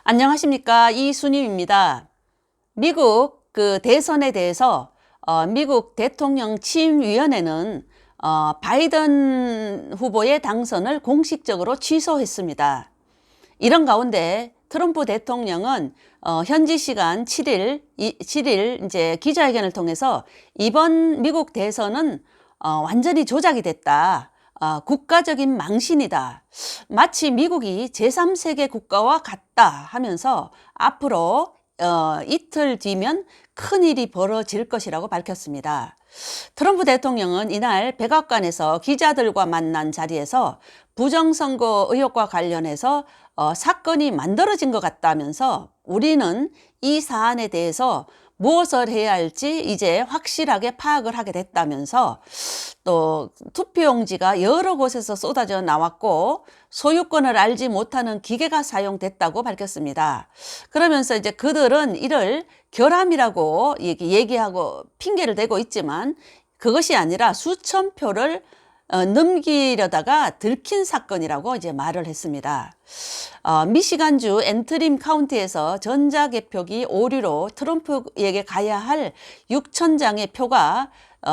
안녕하십니까, 이순임입니다. 미국 대선에 대해서 미국 대통령 취임위원회는 바이든 후보의 당선을 공식적으로 취소했습니다. 이런 가운데 트럼프 대통령은 현지 시간 7일 이제 기자회견을 통해서 이번 미국 대선은 완전히 조작이 됐다. 국가적인 망신이다. 마치 미국이 제3세계 국가와 같다 하면서 앞으로 이틀 뒤면 큰일이 벌어질 것이라고 밝혔습니다. 트럼프 대통령은 이날 백악관에서 기자들과 만난 자리에서 부정선거 의혹과 관련해서 사건이 만들어진 것 같다면서 우리는 이 사안에 대해서 무엇을 해야 할지 이제 확실하게 파악을 하게 됐다면서 또 투표용지가 여러 곳에서 쏟아져 나왔고 소유권을 알지 못하는 기계가 사용됐다고 밝혔습니다. 그러면서 이제 그들은 이를 결함이라고 얘기하고 핑계를 대고 있지만 그것이 아니라 수천 표를 넘기려다가 들킨 사건이라고 이제 말을 했습니다. 미시간주 앤트림 카운티에서 전자개표기 오류로 트럼프에게 가야 할 6천 장의 표가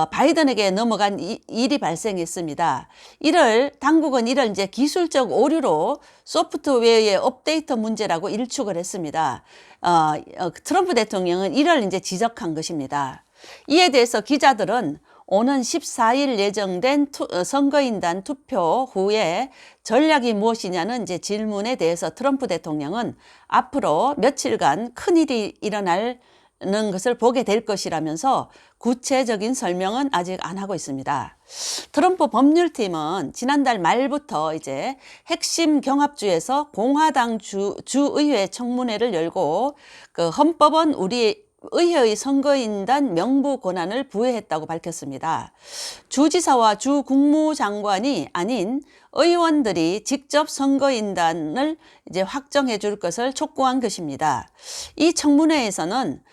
바이든에게 넘어간 일이 발생했습니다. 당국은 이를 이제 기술적 오류로 소프트웨어의 업데이트 문제라고 일축을 했습니다. 트럼프 대통령은 이를 이제 지적한 것입니다. 이에 대해서 기자들은 오는 14일 예정된 선거인단 투표 후에 전략이 무엇이냐는 이제 질문에 대해서 트럼프 대통령은 앞으로 며칠간 큰일이 일어나는 것을 보게 될 것이라면서 구체적인 설명은 아직 안 하고 있습니다. 트럼프 법률팀은 지난달 말부터 이제 핵심 경합주에서 공화당 주의회 청문회를 열고 그 헌법은 우리 의회의 선거인단 명부 권한을 부여했다고 밝혔습니다. 주지사와 주 국무장관이 아닌 의원들이 직접 선거인단을 이제 확정해 줄 것을 촉구한 것입니다. 이 청문회에서는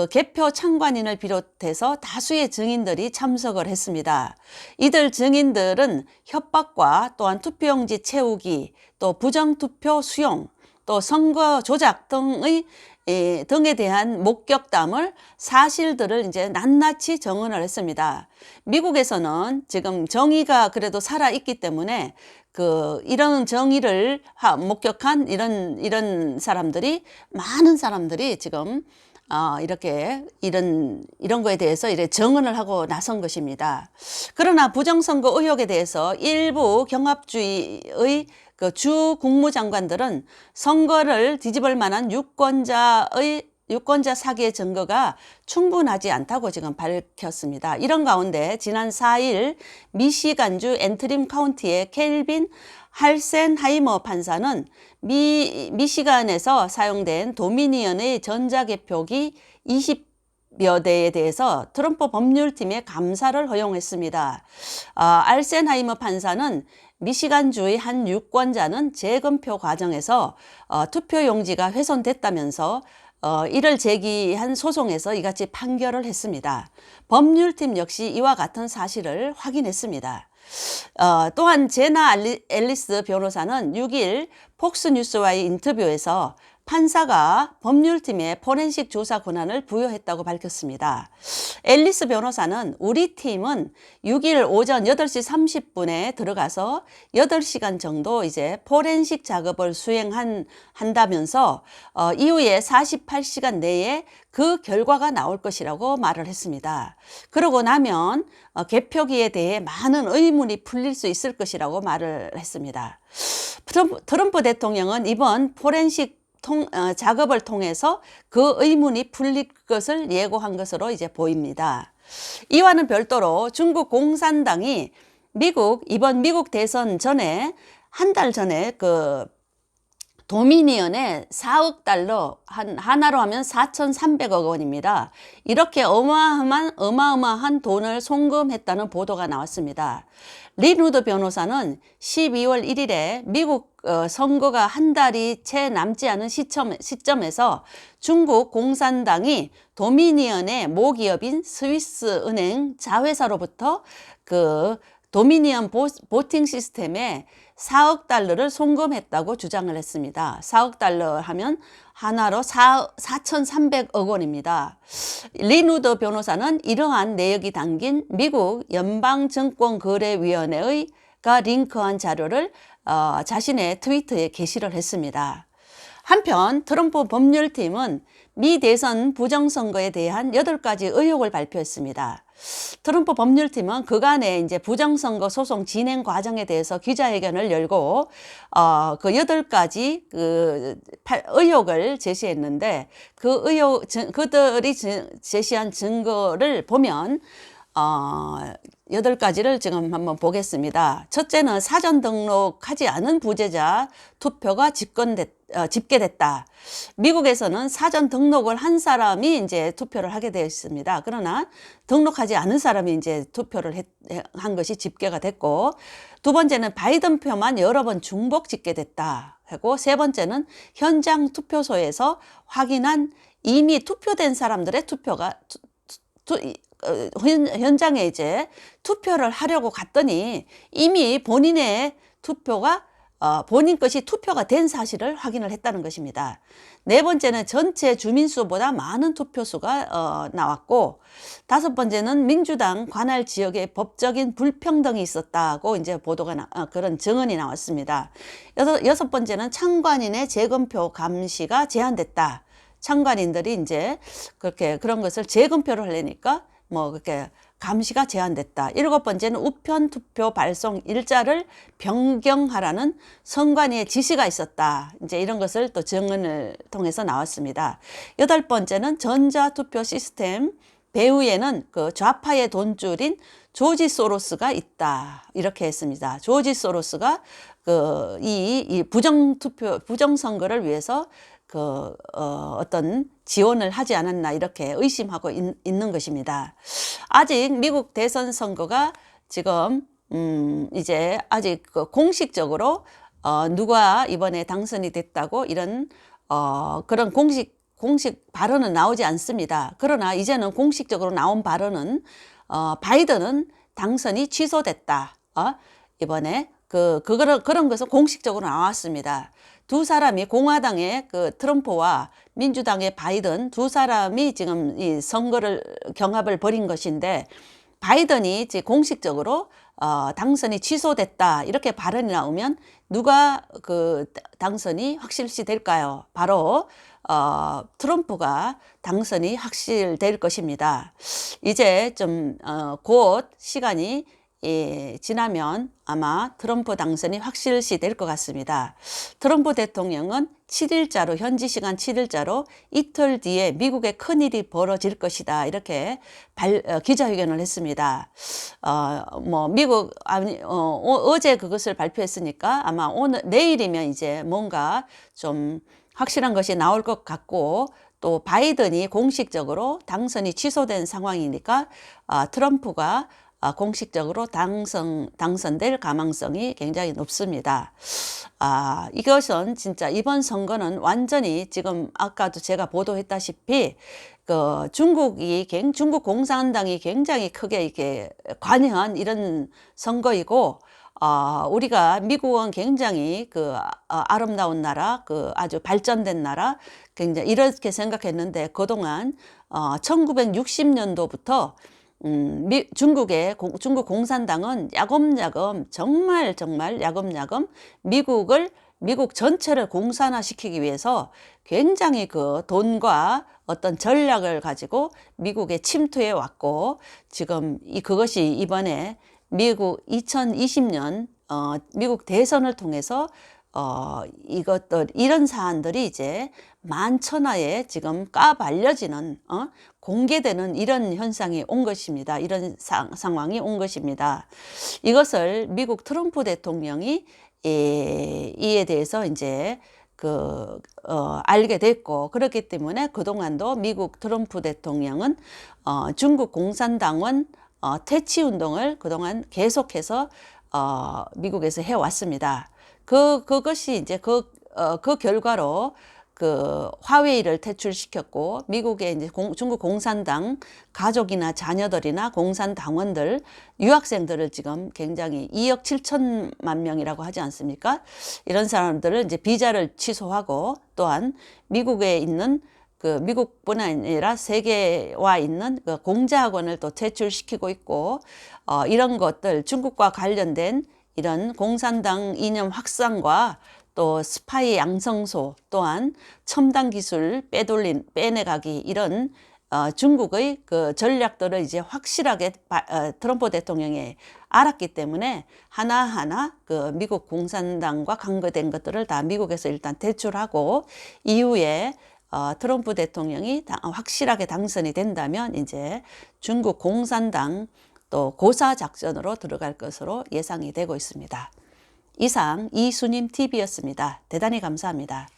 개표 참관인을 비롯해서 다수의 증인들이 참석을 했습니다. 이들 증인들은 협박과 또한 투표용지 채우기, 또 부정투표 수용, 또 선거 조작 등에 대한 목격담을 사실들을 이제 낱낱이 정언을 했습니다. 미국에서는 지금 정의가 그래도 살아 있기 때문에 이런 정의를 목격한 이런 사람들이 많은 사람들이 지금 이렇게 이런 거에 대해서 이렇게 정언을 하고 나선 것입니다. 그러나 부정선거 의혹에 대해서 일부 경합주의의 주 국무장관들은 선거를 뒤집을 만한 유권자 사기의 증거가 충분하지 않다고 지금 밝혔습니다. 이런 가운데 지난 4일 미시간주 앤트림 카운티의 켈빈 할센하이머 판사는 미시간에서 사용된 도미니언의 전자개표기 20여 대에 대해서 트럼프 법률팀의 감사를 허용했습니다. 알센하이머 판사는 미시간주의 한 유권자는 재검표 과정에서 투표용지가 훼손됐다면서 이를 제기한 소송에서 이같이 판결을 했습니다. 법률팀 역시 이와 같은 사실을 확인했습니다. 또한 제나 앨리스 변호사는 6일 폭스뉴스와의 인터뷰에서 판사가 법률팀에 포렌식 조사 권한을 부여했다고 밝혔습니다. 앨리스 변호사는 우리 팀은 6일 오전 8시 30분에 들어가서 8시간 정도 이제 포렌식 작업을 수행한다면서 이후에 48시간 내에 그 결과가 나올 것이라고 말을 했습니다. 그러고 나면 개표기에 대해 많은 의문이 풀릴 수 있을 것이라고 말을 했습니다. 트럼프 대통령은 이번 포렌식 작업을 통해서 그 의문이 풀릴 것을 예고한 것으로 이제 보입니다. 이와는 별도로 중국 공산당이 이번 미국 대선 전에 한 달 전에 도미니언에 4억 달러, 하나로 하면 4,300억 원입니다. 이렇게 어마어마한 돈을 송금했다는 보도가 나왔습니다. 리누드 변호사는 12월 1일에 미국 선거가 한 달이 채 남지 않은 시점에서 중국 공산당이 도미니언의 모기업인 스위스 은행 자회사로부터 도미니언 보팅 시스템에 4억 달러를 송금했다고 주장을 했습니다. 4억 달러 하면 하나로 4,300억 원입니다. 리누더 변호사는 이러한 내역이 담긴 미국 연방증권거래위원회가 링크한 자료를 자신의 트위터에 게시를 했습니다. 한편 트럼프 법률팀은 미 대선 부정선거에 대한 8가지 의혹을 발표했습니다. 트럼프 법률팀은 그간의 이제 부정선거 소송 진행 과정에 대해서 기자회견을 열고 그 8가지 의혹을 제시했는데 그 의혹 그들이 제시한 증거를 보면 8가지를 지금 한번 보겠습니다. 첫째는 사전 등록하지 않은 부재자 투표가 집계됐다. 미국에서는 사전 등록을 한 사람이 이제 투표를 하게 되어 있습니다. 그러나 등록하지 않은 사람이 이제 투표를 한 것이 집계가 됐고, 두 번째는 바이든 표만 여러 번 중복 집계됐다 하고, 세 번째는 현장 투표소에서 확인한 이미 투표된 사람들의 투표가 현장에 이제 투표를 하려고 갔더니 이미 본인의 투표가 본인 것이 투표가 된 사실을 확인을 했다는 것입니다. 네 번째는 전체 주민수보다 많은 투표수가 나왔고, 다섯 번째는 민주당 관할 지역의 법적인 불평등이 있었다고 이제 그런 증언이 나왔습니다. 여섯 번째는 참관인의 재검표 감시가 제한됐다. 참관인들이 이제 그런 것을 재검표를 하려니까 그렇게 감시가 제한됐다. 일곱 번째는 우편 투표 발송 일자를 변경하라는 선관위의 지시가 있었다. 이제 이런 것을 또 증언을 통해서 나왔습니다. 여덟 번째는 전자투표 시스템 배후에는 그 좌파의 돈줄인 조지 소로스가 있다. 이렇게 했습니다. 조지 소로스가 이 부정선거를 위해서 어떤 지원을 하지 않았나 이렇게 의심하고 있는 것입니다. 아직 미국 대선 선거가 지금 이제 아직 공식적으로 누가 이번에 당선이 됐다고 이런 그런 공식 발언은 나오지 않습니다. 그러나 이제는 공식적으로 나온 발언은 바이든은 당선이 취소됐다. 이번에 그런 것은 공식적으로 나왔습니다. 두 사람이 공화당의 트럼프와 민주당의 바이든 두 사람이 지금 이 선거를 경합을 벌인 것인데, 바이든이 이제 공식적으로 당선이 취소됐다 이렇게 발언이 나오면 누가 당선이 확실시 될까요? 바로 트럼프가 당선이 확실될 것입니다. 이제 좀 곧 시간이 지나면 아마 트럼프 당선이 확실시 될 것 같습니다. 트럼프 대통령은 7일자로 현지 시간 7일자로 이틀 뒤에 미국에 큰일이 벌어질 것이다 이렇게 기자회견을 했습니다. 미국 어제 그것을 발표했으니까 아마 내일이면 이제 뭔가 좀 확실한 것이 나올 것 같고, 또 바이든이 공식적으로 당선이 취소된 상황이니까 트럼프가 공식적으로 당선될 가망성이 굉장히 높습니다. 이것은 진짜 이번 선거는 완전히 지금 아까도 제가 보도했다시피 중국 공산당이 굉장히 크게 이렇게 관여한 이런 선거이고, 우리가 미국은 굉장히 아름다운 나라, 아주 발전된 나라, 굉장히 이렇게 생각했는데 그동안 1960년도부터 중국 공산당은 야금야금 정말 야금야금 미국 전체를 공산화시키기 위해서 굉장히 돈과 어떤 전략을 가지고 미국에 침투해 왔고, 지금 그것이 이번에 미국 2020년 미국 대선을 통해서 이런 사안들이 이제 만천하에 지금 까발려지는 공개되는 이런 현상이 온 것입니다. 이런 상황이 온 것입니다. 이것을 미국 트럼프 대통령이 이에 대해서 이제 알게 됐고, 그렇기 때문에 그동안도 미국 트럼프 대통령은 중국 공산당원 퇴치 운동을 그동안 계속해서 미국에서 해왔습니다. 그것이 이제 그 결과로 그 화웨이를 퇴출시켰고 미국의 이제 중국 공산당 가족이나 자녀들이나 공산당원들 유학생들을 지금 굉장히 2억 7천만 명이라고 하지 않습니까? 이런 사람들을 이제 비자를 취소하고 또한 미국에 있는 그 미국뿐 아니라 세계와 있는 그 공자학원을 또 퇴출시키고 있고 이런 것들 중국과 관련된 이런 공산당 이념 확산과 또 스파이 양성소 또한 첨단 기술 빼내가기 이런 중국의 그 전략들을 이제 확실하게 트럼프 대통령이 알았기 때문에 하나하나 그 미국 공산당과 관계된 것들을 다 미국에서 일단 퇴출하고 이후에 트럼프 대통령이 확실하게 당선이 된다면 이제 중국 공산당 또 고사 작전으로 들어갈 것으로 예상이 되고 있습니다. 이상 이수님 TV였습니다. 대단히 감사합니다.